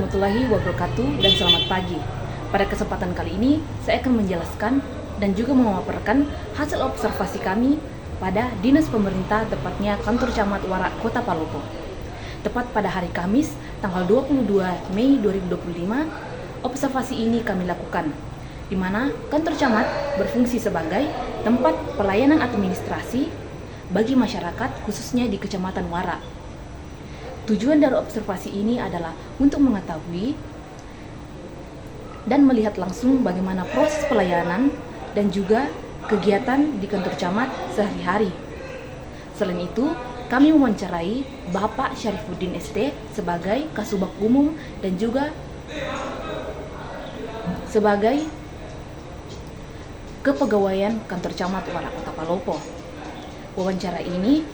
warahmatullahi wabarakatuh dan selamat pagi. Pada kesempatan kali ini, saya akan menjelaskan dan juga memaparkan hasil observasi kami pada Dinas Pemerintah, tepatnya Kantor Camat Warak Kota Palopo. Tepat pada hari Kamis, tanggal 22 Mei 2025, observasi ini kami lakukan, di mana kantor camat berfungsi sebagai tempat pelayanan administrasi bagi masyarakat, khususnya di Kecamatan Warak. Tujuan dari observasi ini adalah untuk mengetahui dan melihat langsung bagaimana proses pelayanan dan juga kegiatan di kantor camat sehari-hari. Selain itu, kami mewawancarai Bapak Syarifuddin ST sebagai Kasubag Umum dan juga sebagai Kepegawaian Kantor Camat Warak Kota Palopo. Wawancara ini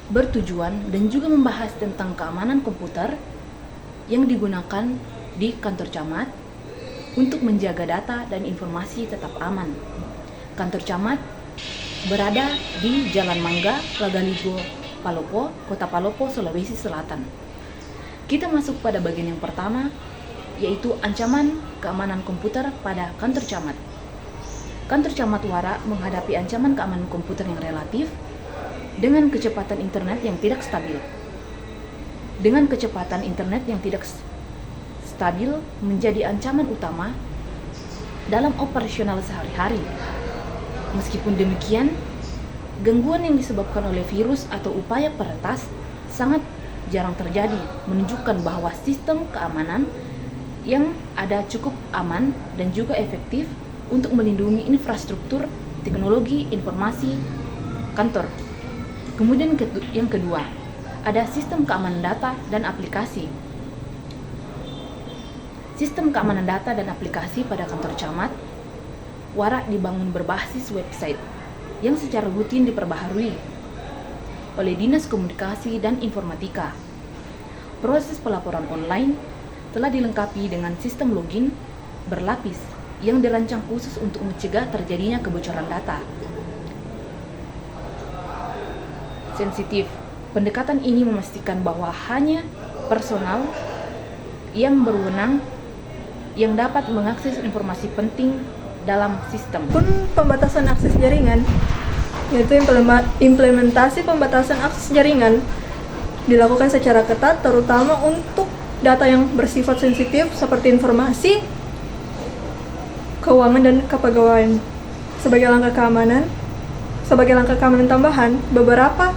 bertujuan dan juga membahas tentang keamanan komputer yang digunakan di kantor camat untuk menjaga data dan informasi tetap aman. Kantor camat berada di Jalan Mangga, Lagaligo, Palopo, Kota Palopo, Sulawesi Selatan. Kita masuk pada bagian yang pertama, yaitu ancaman keamanan komputer pada kantor camat. Kantor camat Warak menghadapi ancaman keamanan komputer yang relatif dengan kecepatan internet yang tidak stabil. Dengan kecepatan internet yang tidak stabil menjadi ancaman utama dalam operasional sehari-hari. Meskipun demikian, gangguan yang disebabkan oleh virus atau upaya peretas sangat jarang terjadi, menunjukkan bahwa sistem keamanan yang ada cukup aman dan juga efektif untuk melindungi infrastruktur teknologi informasi kantor. Kemudian yang kedua, ada sistem keamanan data dan aplikasi. Sistem keamanan data dan aplikasi pada kantor camat Warak dibangun berbasis website yang secara rutin diperbaharui oleh Dinas Komunikasi dan Informatika. Proses pelaporan online telah dilengkapi dengan sistem login berlapis yang dirancang khusus untuk mencegah terjadinya kebocoran data. Sensitif. Pendekatan ini memastikan bahwa hanya personal yang berwenang yang dapat mengakses informasi penting dalam sistem. Pun pembatasan akses jaringan, yaitu implementasi pembatasan akses jaringan dilakukan secara ketat, terutama untuk data yang bersifat sensitif seperti informasi, keuangan, dan kepegawaian. Sebagai langkah keamanan tambahan, beberapa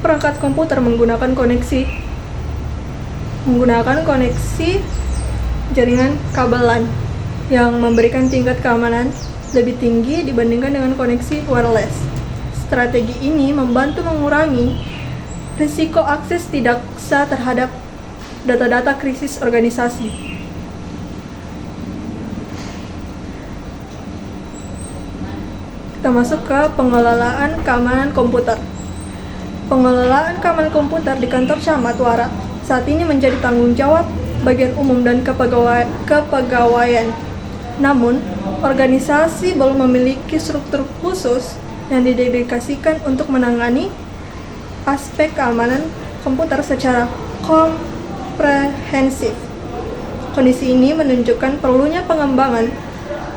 perangkat komputer menggunakan koneksi jaringan kabel LAN yang memberikan tingkat keamanan lebih tinggi dibandingkan dengan koneksi wireless. Strategi ini membantu mengurangi risiko akses tidak sah terhadap data-data krisis organisasi. Kita masuk ke pengelolaan keamanan komputer. Pengelolaan keamanan komputer di kantor camat Warak saat ini menjadi tanggung jawab bagian umum dan kepegawaian. Namun, organisasi belum memiliki struktur khusus yang didedikasikan untuk menangani aspek keamanan komputer secara komprehensif. Kondisi ini menunjukkan perlunya pengembangan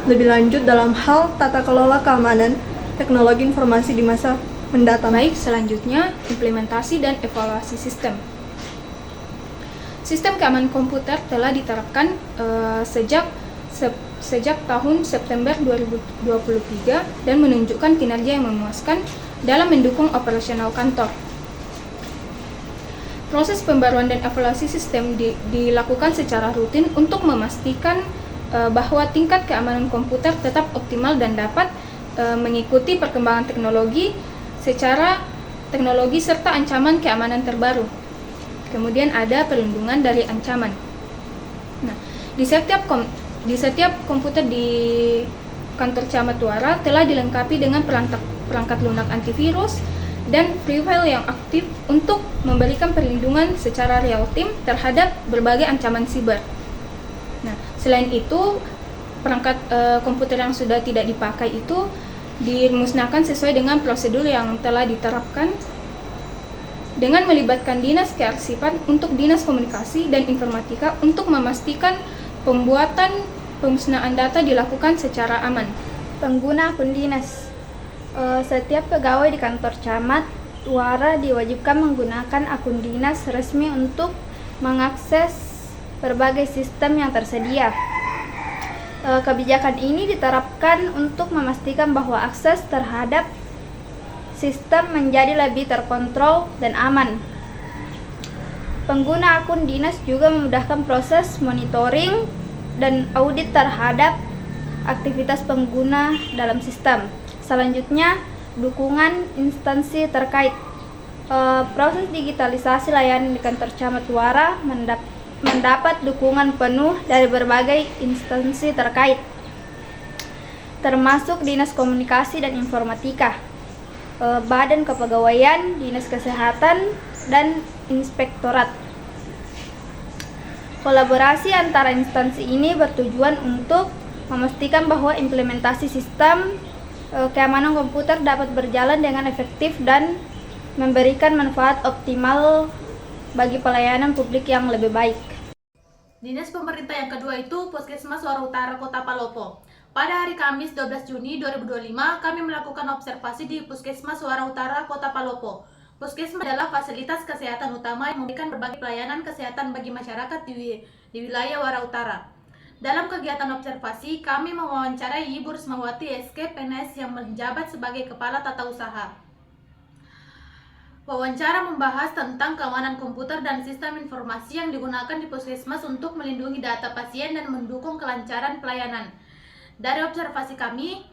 lebih lanjut dalam hal tata kelola keamanan teknologi informasi di masa mendatang. Baik, selanjutnya implementasi dan evaluasi sistem. Sistem keamanan komputer telah diterapkan sejak tahun September 2023 dan menunjukkan kinerja yang memuaskan dalam mendukung operasional kantor. Proses pembaruan dan evaluasi sistem dilakukan secara rutin untuk memastikan bahwa tingkat keamanan komputer tetap optimal dan dapat mengikuti perkembangan teknologi serta ancaman keamanan terbaru. Kemudian ada perlindungan dari ancaman. Nah, di setiap komputer di kantor camat Warak telah dilengkapi dengan perangkat lunak antivirus dan freeware yang aktif untuk memberikan perlindungan secara real time terhadap berbagai ancaman siber. Nah, selain itu, perangkat komputer yang sudah tidak dipakai itu dimusnahkan sesuai dengan prosedur yang telah diterapkan dengan melibatkan Dinas Kearsipan untuk Dinas Komunikasi dan Informatika untuk memastikan pembuatan pemusnahan data dilakukan secara aman. Pengguna akun dinas. Setiap pegawai di kantor camat Tuara diwajibkan menggunakan akun dinas resmi untuk mengakses berbagai sistem yang tersedia. Kebijakan ini diterapkan untuk memastikan bahwa akses terhadap sistem menjadi lebih terkontrol dan aman. Pengguna akun dinas juga memudahkan proses monitoring dan audit terhadap aktivitas pengguna dalam sistem. Selanjutnya, dukungan instansi terkait. Proses digitalisasi layanan di kantor camat Tuara mendapat dukungan penuh dari berbagai instansi terkait, termasuk Dinas Komunikasi dan Informatika, Badan Kepegawaian, Dinas Kesehatan, dan Inspektorat. Kolaborasi antara instansi ini bertujuan untuk memastikan bahwa implementasi sistem keamanan komputer dapat berjalan dengan efektif dan memberikan manfaat optimal bagi pelayanan publik yang lebih baik. Dinas pemerintah yang kedua itu Puskesmas Suara Utara Kota Palopo. Pada hari Kamis 12 Juni 2025, kami melakukan observasi di Puskesmas Suara Utara Kota Palopo. Puskesmas adalah fasilitas kesehatan utama yang memberikan berbagai pelayanan kesehatan bagi masyarakat di wilayah Wara Utara. Dalam kegiatan observasi, kami mewawancarai Ibu Rismawati SK PNS yang menjabat sebagai Kepala Tata Usaha. Wawancara membahas tentang keamanan komputer dan sistem informasi yang digunakan di Puskesmas untuk melindungi data pasien dan mendukung kelancaran pelayanan. Dari observasi kami,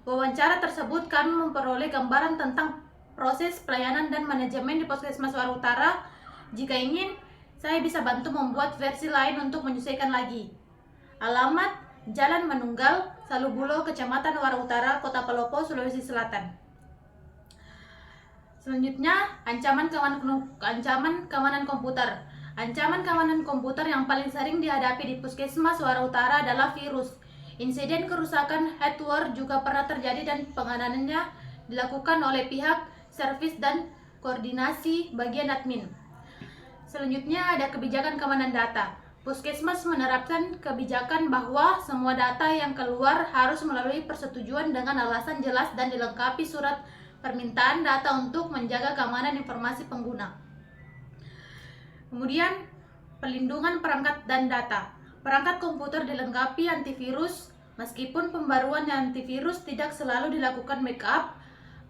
wawancara tersebut kami memperoleh gambaran tentang proses pelayanan dan manajemen di Puskesmas Wara Utara. Jika ingin, saya bisa bantu membuat versi lain untuk menyesuaikan lagi. Alamat Jalan Manunggal, Salubulo, Kecamatan Wara Utara, Kota Palopo, Sulawesi Selatan. Selanjutnya, ancaman keamanan komputer. Ancaman keamanan komputer yang paling sering dihadapi di Puskesmas Wara Utara adalah virus. Insiden kerusakan hardware juga pernah terjadi dan penanganannya dilakukan oleh pihak servis dan koordinasi bagian admin. Selanjutnya ada kebijakan keamanan data. Puskesmas menerapkan kebijakan bahwa semua data yang keluar harus melalui persetujuan dengan alasan jelas dan dilengkapi surat permintaan data untuk menjaga keamanan informasi pengguna. Kemudian, pelindungan perangkat dan data. Perangkat komputer dilengkapi antivirus, meskipun pembaruan antivirus tidak selalu dilakukan backup.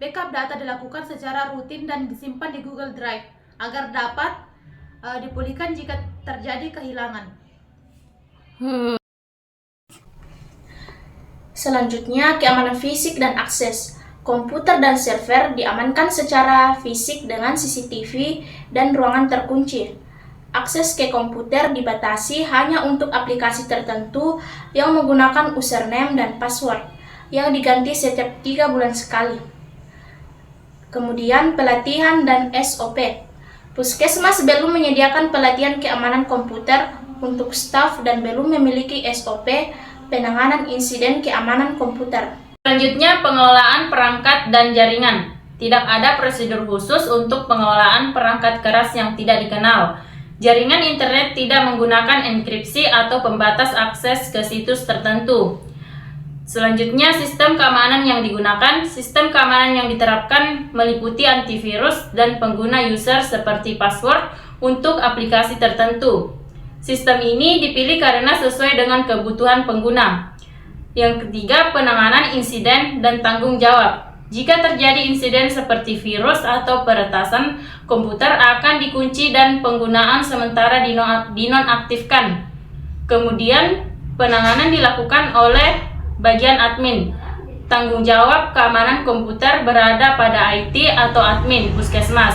Backup data dilakukan secara rutin dan disimpan di Google Drive agar dapat dipulihkan jika terjadi kehilangan. Selanjutnya, keamanan fisik dan akses. Komputer dan server diamankan secara fisik dengan CCTV dan ruangan terkunci. Akses ke komputer dibatasi hanya untuk aplikasi tertentu yang menggunakan username dan password yang diganti setiap 3 bulan sekali. Kemudian, pelatihan dan SOP. Puskesmas belum menyediakan pelatihan keamanan komputer untuk staf dan belum memiliki SOP penanganan insiden keamanan komputer. Selanjutnya, pengelolaan perangkat dan jaringan. Tidak ada prosedur khusus untuk pengelolaan perangkat keras yang tidak dikenal. Jaringan internet tidak menggunakan enkripsi atau pembatas akses ke situs tertentu. Selanjutnya, sistem keamanan yang digunakan. Sistem keamanan yang diterapkan meliputi antivirus dan pengguna user seperti password untuk aplikasi tertentu. Sistem ini dipilih karena sesuai dengan kebutuhan pengguna. Yang ketiga, penanganan insiden dan tanggung jawab. Jika terjadi insiden seperti virus atau peretasan, komputer akan dikunci dan penggunaan sementara dinonaktifkan. Kemudian, penanganan dilakukan oleh bagian admin. Tanggung jawab keamanan komputer berada pada IT atau admin Puskesmas.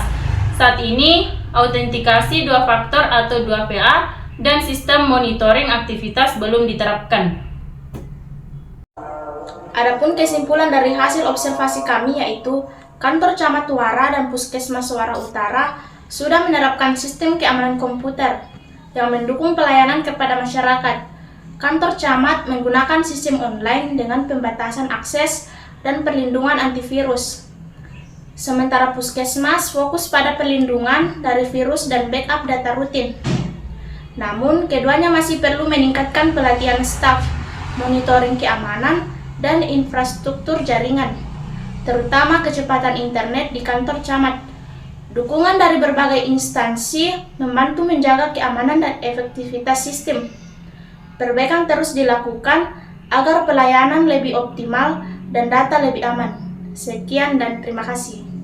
Saat ini, autentikasi 2 faktor atau 2FA dan sistem monitoring aktivitas belum diterapkan. Adapun kesimpulan dari hasil observasi kami yaitu Kantor Camat Wara dan Puskesmas Wara Utara sudah menerapkan sistem keamanan komputer yang mendukung pelayanan kepada masyarakat. Kantor Camat menggunakan sistem online dengan pembatasan akses dan perlindungan antivirus. Sementara Puskesmas fokus pada perlindungan dari virus dan backup data rutin. Namun, keduanya masih perlu meningkatkan pelatihan staf, monitoring keamanan, dan infrastruktur jaringan, terutama kecepatan internet di kantor camat. Dukungan dari berbagai instansi membantu menjaga keamanan dan efektivitas sistem. Perbaikan terus dilakukan agar pelayanan lebih optimal dan data lebih aman. Sekian dan terima kasih.